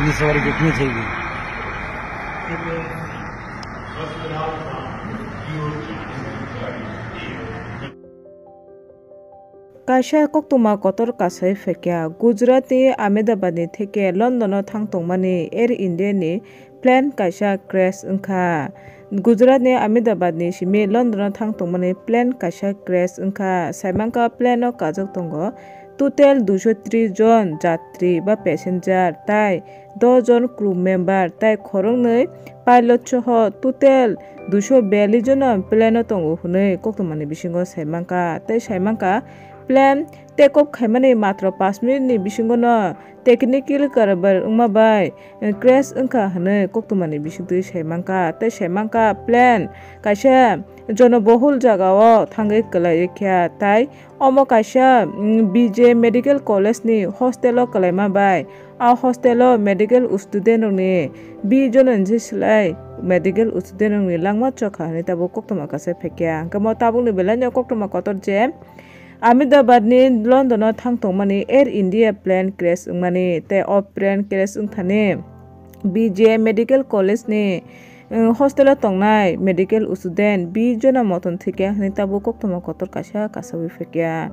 ni sawari ke kni thegi Kaisa koktuma kotor kasai fekya Gujarat ni Ahmedabad ni theke London o thangtongmani Air India ni plane kaisa crash wngkha Gujarat ni Ahmedabad ni simi London o thangtongmani plane kaisa crash wngkha saimangka plane o kajak tongo total 230 jon jatri ba passenger tai 10 jon crew member tai khorongnoi pilot soho total 242 jon plane o tongo hunoi koktumani bisingo saimangka tai saimangka plane take off khaimani matra 5 minute ni bisingo no technical karabar wngma bai crash wngkha hinui koktumani bisingtui saimangka tei saimangka plane kaisa jonobohul jagao thangui kwlai kha tai omo kaisa BJ Medical College ni hostel o kwlaima bai a hostel o medical student rokni 20 jon hinjhi slai medical student rokni langma chokha hinui tabo koktuma kase phekya hingke mo tabukni belai koktuma kotor je Ahmedabad ni London o thangtongmani Air India plane crash wngmani tei o plane crash wngthani BJ Medical College ni hostel o tongnai medical student 20 jona motom thikya hinui tabo koktuma kotor kaisa kasaui phekya.